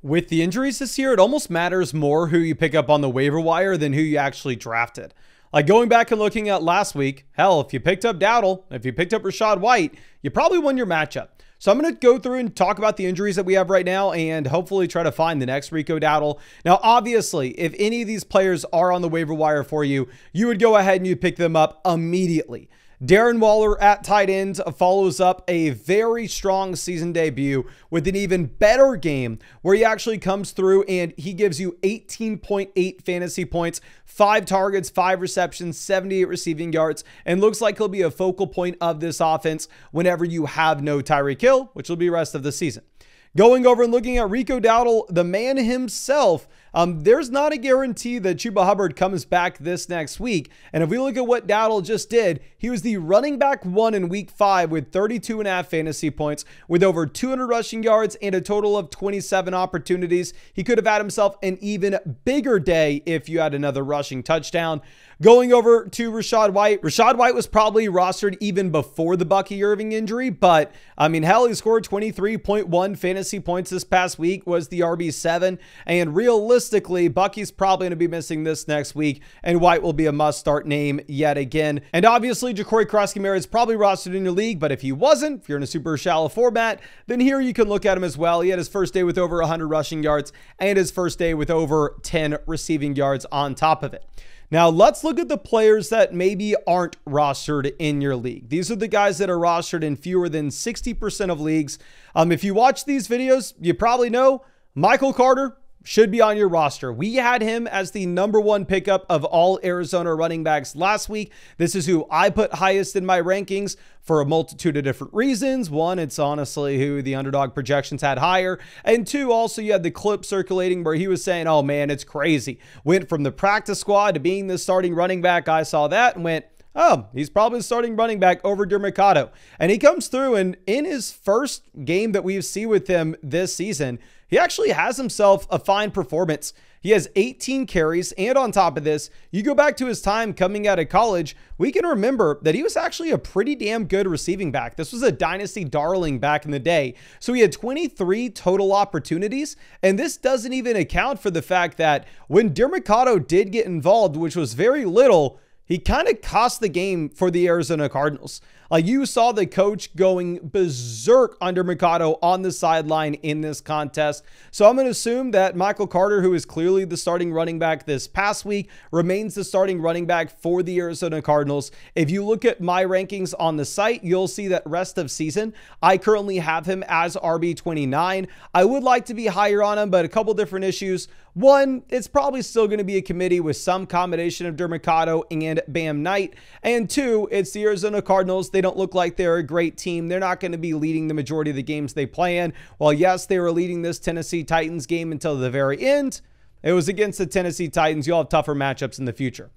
With the injuries this year, it almost matters more who you pick up on the waiver wire than who you actually drafted. Like going back and looking at last week, hell, if you picked up Dowdle, if you picked up Rachaad White, you probably won your matchup. So I'm going to go through and talk about the injuries that we have right now and hopefully try to find the next Rico Dowdle. Now, obviously, if any of these players are on the waiver wire for you, you would go ahead and you pick them up immediately. Darren Waller at tight end follows up a very strong season debut with an even better game where he actually comes through and he gives you 18.8 fantasy points, 5 targets, 5 receptions, 78 receiving yards, and looks like he'll be a focal point of this offense whenever you have no Tyreek Hill, which will be the rest of the season. Going over and looking at Rico Dowdle, the man himself, there's not a guarantee that Chuba Hubbard comes back this next week. And if we look at what Dowdle just did, he was the running back 1 in week 5 with 32.5 fantasy points, with over 200 rushing yards and a total of 27 opportunities. He could have had himself an even bigger day if you had another rushing touchdown. Going over to Rachaad White. Rachaad White was probably rostered even before the Bucky Irving injury, but I mean, hell, he scored 23.1 fantasy points this past week, was the RB7, and realistically, Bucky's probably going to be missing this next week, and White will be a must-start name yet again. And obviously, Ja'Cory Krosky-Merritt is probably rostered in your league, but if he wasn't, if you're in a super shallow format, then here you can look at him as well. He had his first day with over 100 rushing yards and his first day with over 10 receiving yards on top of it. Now, let's look at the players that maybe aren't rostered in your league. These are the guys that are rostered in fewer than 60% of leagues. If you watch these videos, you probably know Michael Carter should be on your roster. We had him as the #1 pickup of all Arizona running backs last week. This is who I put highest in my rankings for a multitude of different reasons. One, it's honestly who the underdog projections had higher. And two, also you had the clip circulating where he was saying, oh man, it's crazy. Went from the practice squad to being the starting running back. I saw that and went, oh, he's probably starting running back over Mercado. And he comes through, and in his first game that we see with him this season, he actually has himself a fine performance. He has 18 carries, and on top of this, you go back to his time coming out of college, we can remember that he was actually a pretty damn good receiving back. This was a dynasty darling back in the day. So he had 23 total opportunities, and this doesn't even account for the fact that when Mercado did get involved, which was very little, he kind of cost the game for the Arizona Cardinals. You saw the coach going berserk under Mercado on the sideline in this contest. So I'm going to assume that Michael Carter, who is clearly the starting running back this past week, remains the starting running back for the Arizona Cardinals. If you look at my rankings on the site, you'll see that rest of season, I currently have him as RB29. I would like to be higher on him, but a couple different issues. One, it's probably still going to be a committee with some combination of Mercado and Bam Knight. And two, it's the Arizona Cardinals. They don't look like they're a great team. They're not going to be leading the majority of the games they play in. While yes, they were leading this Tennessee Titans game until the very end, it was against the Tennessee Titans. You'll have tougher matchups in the future.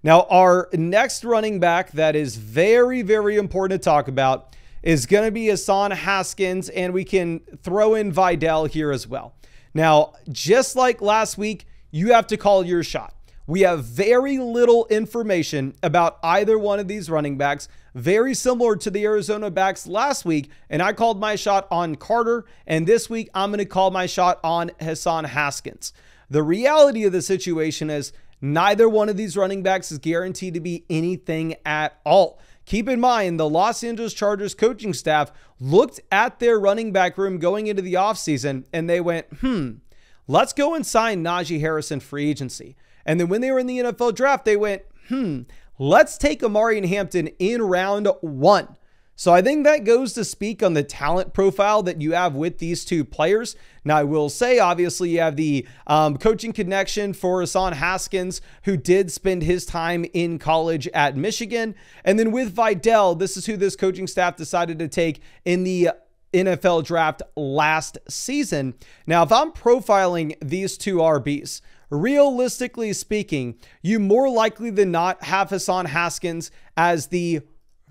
Now, our next running back that is very, very important to talk about is going to be Hassan Haskins, and we can throw in Vidal here as well. Now, just like last week, you have to call your shot. We have very little information about either one of these running backs, very similar to the Arizona backs last week, and I called my shot on Carter, and this week I'm going to call my shot on Hassan Haskins. The reality of the situation is neither one of these running backs is guaranteed to be anything at all. Keep in mind, the Los Angeles Chargers coaching staff looked at their running back room going into the offseason, and they went, let's go and sign Najee Harris in free agency. And then when they were in the NFL draft, they went, let's take Amari and Hampton in round 1. So I think that goes to speak on the talent profile that you have with these two players. Now, I will say, obviously, you have the coaching connection for Hassan Haskins, who did spend his time in college at Michigan. And then with Vidal, this is who this coaching staff decided to take in the NFL draft last season. Now, if I'm profiling these two RBs, realistically speaking, you more likely than not have Hassan Haskins as the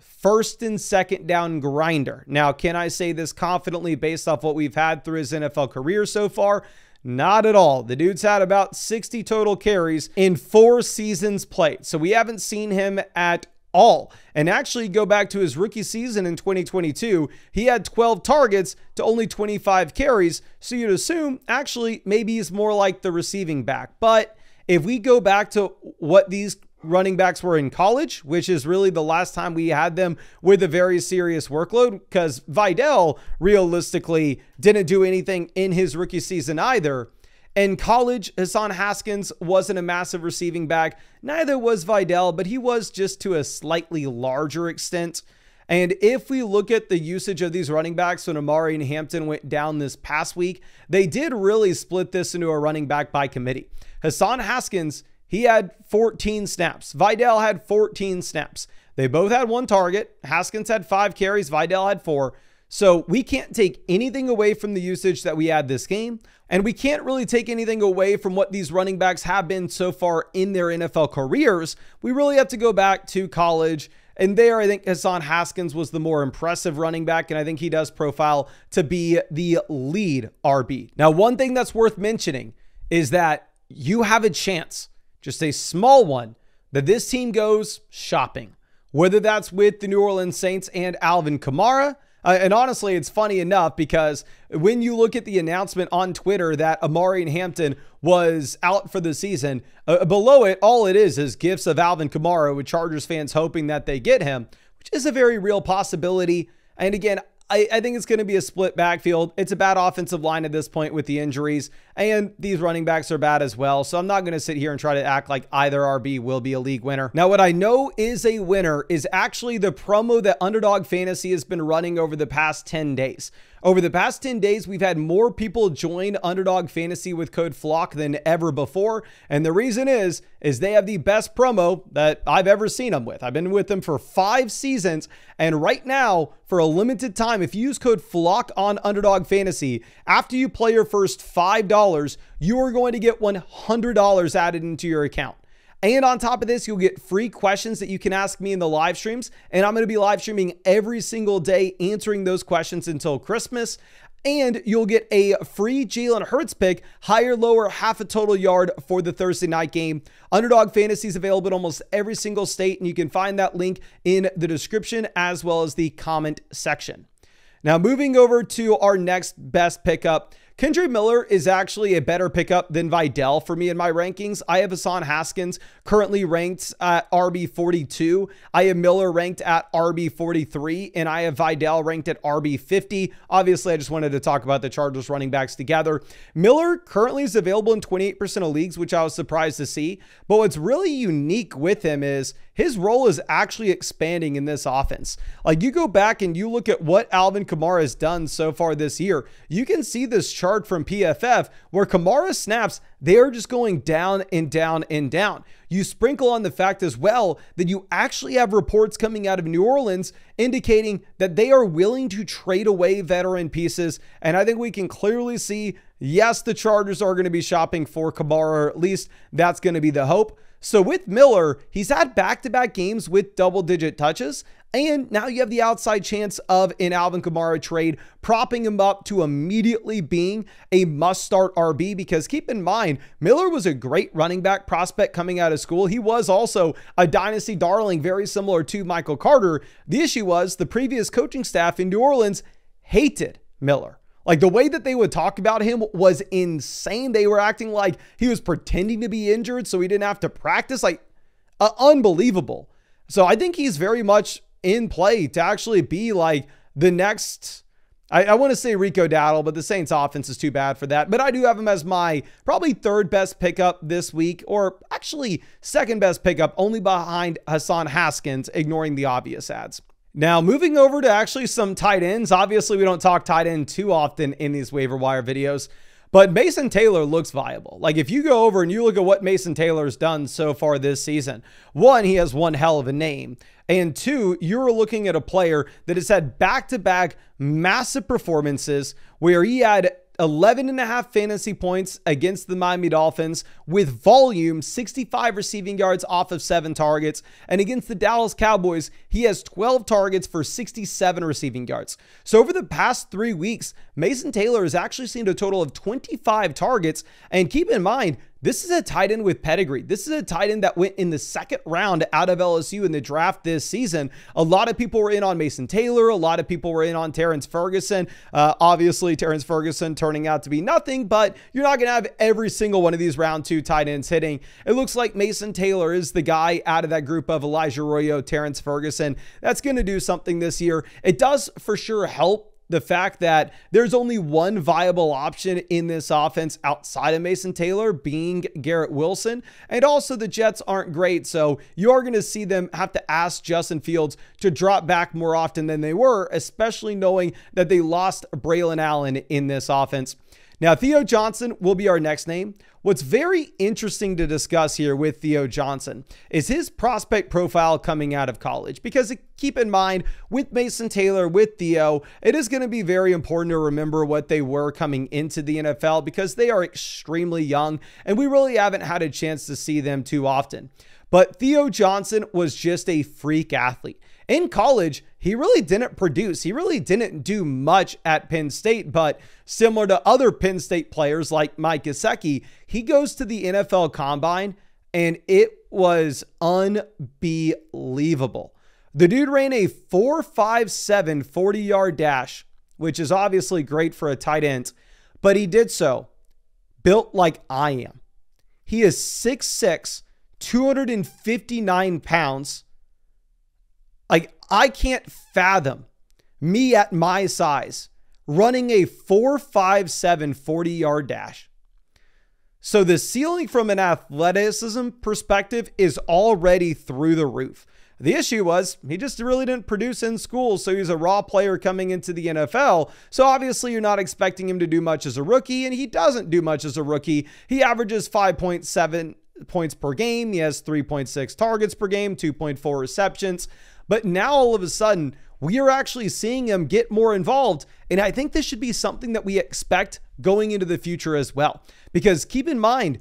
first and second down grinder. Now, can I say this confidently based off what we've had through his NFL career so far? Not at all. The dude's had about 60 total carries in 4 seasons played. So we haven't seen him at all. And actually go back to his rookie season in 2022, he had 12 targets to only 25 carries. So you'd assume actually maybe he's more like the receiving back. But if we go back to what these running backs were in college, which is really the last time we had them with a very serious workload, because Vidal realistically didn't do anything in his rookie season either. In college, Hassan Haskins wasn't a massive receiving back. Neither was Vidal, but he was just to a slightly larger extent. And if we look at the usage of these running backs when Amari and Hampton went down this past week, they did really split this into a running back by committee. Hassan Haskins, he had 14 snaps. Vidal had 14 snaps. They both had 1 target. Haskins had 5 carries. Vidal had 4. So we can't take anything away from the usage that we had this game. And we can't really take anything away from what these running backs have been so far in their NFL careers. We really have to go back to college. And there, I think Hassan Haskins was the more impressive running back, and I think he does profile to be the lead RB. Now, one thing that's worth mentioning is that you have a chance, just a small one, that this team goes shopping, whether that's with the New Orleans Saints and Alvin Kamara. And honestly, it's funny enough because when you look at the announcement on Twitter that Amari and Hampton was out for the season, below it, all it is gifs of Alvin Kamara with Chargers fans hoping that they get him, which is a very real possibility. And again, I think it's going to be a split backfield. It's a bad offensive line at this point with the injuries, and these running backs are bad as well. So I'm not going to sit here and try to act like either RB will be a league winner. Now, what I know is a winner is actually the promo that Underdog Fantasy has been running over the past 10 days. Over the past 10 days, we've had more people join Underdog Fantasy with code FLOCK than ever before. And the reason is they have the best promo that I've ever seen them with. I've been with them for 5 seasons. And right now, for a limited time, if you use code FLOCK on Underdog Fantasy, after you play your first $5, you are going to get $100 added into your account. And on top of this, you'll get free questions that you can ask me in the live streams. And I'm going to be live streaming every single day, answering those questions until Christmas. And you'll get a free Jalen Hurts pick, higher, lower, half a total yard for the Thursday night game. Underdog Fantasy is available in almost every single state, and you can find that link in the description as well as the comment section. Now, moving over to our next best pickup, Kendre Miller is actually a better pickup than Vidal for me in my rankings. I have Hassan Haskins currently ranked at RB 42. I have Miller ranked at RB 43, and I have Vidal ranked at RB 50. Obviously, I just wanted to talk about the Chargers running backs together. Miller currently is available in 28% of leagues, which I was surprised to see. But what's really unique with him is his role is actually expanding in this offense. Like, you go back and you look at what Alvin Kamara has done so far this year, you can see this chart from PFF where Kamara's snaps, they are just going down and down and down. You sprinkle on the fact as well that you actually have reports coming out of New Orleans indicating that they are willing to trade away veteran pieces. And I think we can clearly see, yes, the Chargers are going to be shopping for Kamara, or at least that's going to be the hope. So with Miller, he's had back-to-back games with double-digit touches, and now you have the outside chance of an Alvin Kamara trade, propping him up to immediately being a must-start RB, because keep in mind, Miller was a great running back prospect coming out of school. He was also a dynasty darling, very similar to Michael Carter. The issue was the previous coaching staff in New Orleans hated Miller. Like, the way that they would talk about him was insane. They were acting like he was pretending to be injured so he didn't have to practice. Like, unbelievable. So I think he's very much in play to actually be like the next, I want to say Rico Dowdle, but the Saints offense is too bad for that. But I do have him as my probably 3rd best pickup this week, or actually 2nd best pickup, only behind Hassan Haskins, ignoring the obvious ads. Now, moving over to actually some tight ends. Obviously, we don't talk tight end too often in these waiver wire videos, but Mason Taylor looks viable. Like, if you go over and you look at what Mason Taylor's done so far this season, 1, he has one hell of a name. And 2, you're looking at a player that has had back-to-back massive performances where he had 11.5 fantasy points against the Miami Dolphins with volume, 65 receiving yards off of 7 targets. And against the Dallas Cowboys, he has 12 targets for 67 receiving yards. So over the past 3 weeks, Mason Taylor has actually seen a total of 25 targets. And keep in mind, this is a tight end with pedigree. This is a tight end that went in the second round out of LSU in the draft this season. A lot of people were in on Mason Taylor. A lot of people were in on Terrence Ferguson. Obviously, Terrence Ferguson turning out to be nothing, but you're not going to have every single one of these round 2 tight ends hitting. It looks like Mason Taylor is the guy out of that group of Elijah Arroyo, Terrence Ferguson that's going to do something this year. It does for sure help the fact that there's only one viable option in this offense outside of Mason Taylor being Garrett Wilson. And also the Jets aren't great. So you are going to see them have to ask Justin Fields to drop back more often than they were, especially knowing that they lost Braylon Allen in this offense. Now, Theo Johnson will be our next name. What's very interesting to discuss here with Theo Johnson is his prospect profile coming out of college, because keep in mind with Mason Taylor, with Theo, it is going to be very important to remember what they were coming into the NFL, because they are extremely young and we really haven't had a chance to see them too often. But Theo Johnson was just a freak athlete. In college, he really didn't produce. He really didn't do much at Penn State, but similar to other Penn State players like Mike Gesicki, he goes to the NFL Combine and it was unbelievable. The dude ran a 4.57 40-yard dash, which is obviously great for a tight end, but he did so built like I am. He is 6'6", 259 pounds. Like, I can't fathom me at my size running a 4.57 40-yard dash. So the ceiling from an athleticism perspective is already through the roof. The issue was he just really didn't produce in school, so he's a raw player coming into the NFL. So obviously you're not expecting him to do much as a rookie, and he doesn't do much as a rookie. He averages 5.7 points per game. He has 3.6 targets per game, 2.4 receptions. But now all of a sudden, we are actually seeing him get more involved. And I think this should be something that we expect going into the future as well. Because keep in mind,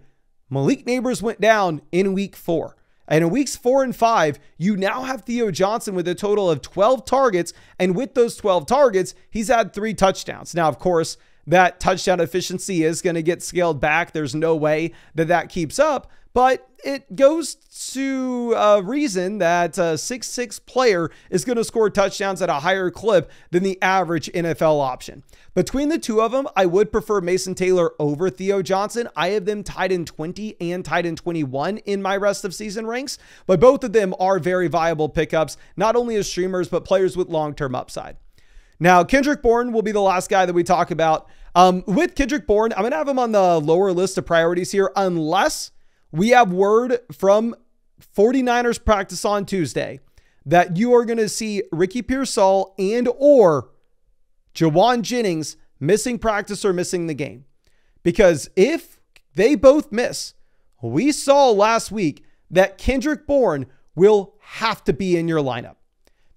Malik Neighbors went down in week 4. And in weeks 4 and 5, you now have Theo Johnson with a total of 12 targets. And with those 12 targets, he's had 3 touchdowns. Now, of course, that touchdown efficiency is going to get scaled back. There's no way that that keeps up. But it goes to a reason that a 6'6" player is going to score touchdowns at a higher clip than the average NFL option. Between the two of them, I would prefer Mason Taylor over Theo Johnson. I have them tied in 20 and tied in 21 in my rest of season ranks, but both of them are very viable pickups, not only as streamers, but players with long-term upside. Now, Kendrick Bourne will be the last guy that we talk about. With Kendrick Bourne, I'm going to have him on the lower list of priorities here, unless we have word from 49ers practice on Tuesday that you are going to see Ricky Pearsall and or Jawan Jennings missing practice or missing the game. Because if they both miss, we saw last week that Kendrick Bourne will have to be in your lineup,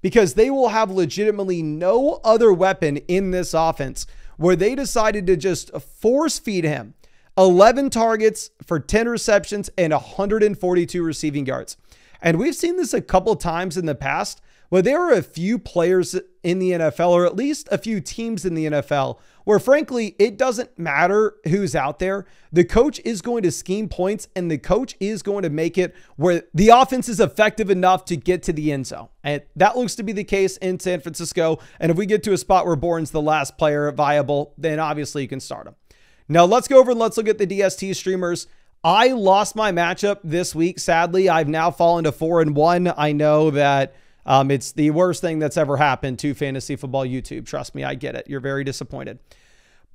because they will have legitimately no other weapon in this offense, where they decided to just force feed him 11 targets for 10 receptions and 142 receiving yards. And we've seen this a couple times in the past, where there are a few players in the NFL, or at least a few teams in the NFL, where frankly, it doesn't matter who's out there. The coach is going to scheme points, and the coach is going to make it where the offense is effective enough to get to the end zone. And that looks to be the case in San Francisco. And if we get to a spot where Bourne's the last player viable, then obviously you can start him. Now let's go over and let's look at the DST streamers. I lost my matchup this week. Sadly, I've now fallen to 4-1. I know that it's the worst thing that's ever happened to fantasy football YouTube. Trust me, I get it. You're very disappointed.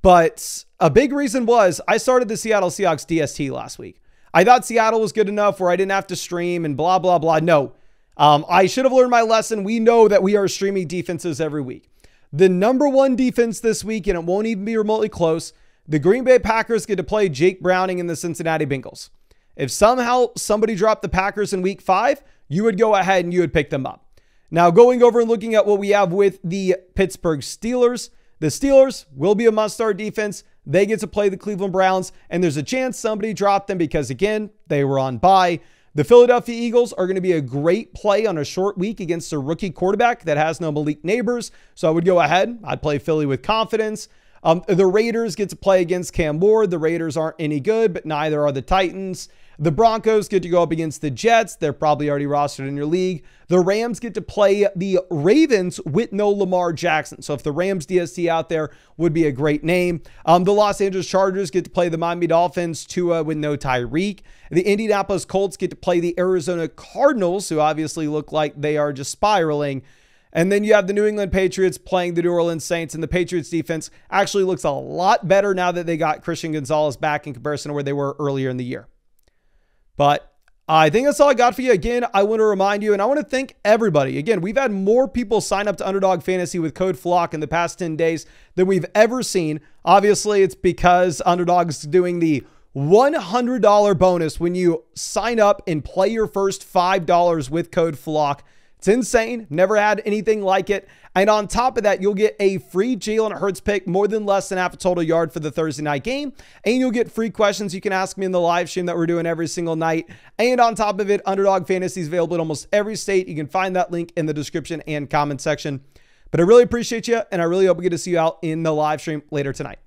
But a big reason was I started the Seattle Seahawks DST last week. I thought Seattle was good enough where I didn't have to stream and blah, blah, blah. No, I should have learned my lesson. We know that we are streaming defenses every week. The number one defense this week, and it won't even be remotely close, the Green Bay Packers get to play Jake Browning and the Cincinnati Bengals. If somehow somebody dropped the Packers in week 5, you would go ahead and you would pick them up. Now, going over and looking at what we have with the Pittsburgh Steelers, the Steelers will be a must-start defense. They get to play the Cleveland Browns, and there's a chance somebody dropped them because, again, they were on bye. The Philadelphia Eagles are going to be a great play on a short week against a rookie quarterback that has no Malik Neighbors. So I would go ahead. I'd play Philly with confidence. The Raiders get to play against Cam Ward. The Raiders aren't any good, but neither are the Titans. The Broncos get to go up against the Jets. They're probably already rostered in your league. The Rams get to play the Ravens with no Lamar Jackson. So if the Rams DST out there would be a great name. The Los Angeles Chargers get to play the Miami Dolphins, Tua with no Tyreek. The Indianapolis Colts get to play the Arizona Cardinals, who obviously look like they are just spiraling. And then you have the New England Patriots playing the New Orleans Saints, and the Patriots defense actually looks a lot better now that they got Christian Gonzalez back in comparison to where they were earlier in the year. But I think that's all I got for you. Again, I want to remind you, and I want to thank everybody. Again, we've had more people sign up to Underdog Fantasy with code FLOCK in the past 10 days than we've ever seen. Obviously, it's because Underdog is doing the $100 bonus when you sign up and play your first $5 with code FLOCK. It's insane. Never had anything like it. And on top of that, you'll get a free Jalen Hurts pick, more than less than half a total yard for the Thursday night game. And you'll get free questions you can ask me in the live stream that we're doing every single night. And on top of it, Underdog Fantasy is available in almost every state. You can find that link in the description and comment section. But I really appreciate you, and I really hope we get to see you out in the live stream later tonight.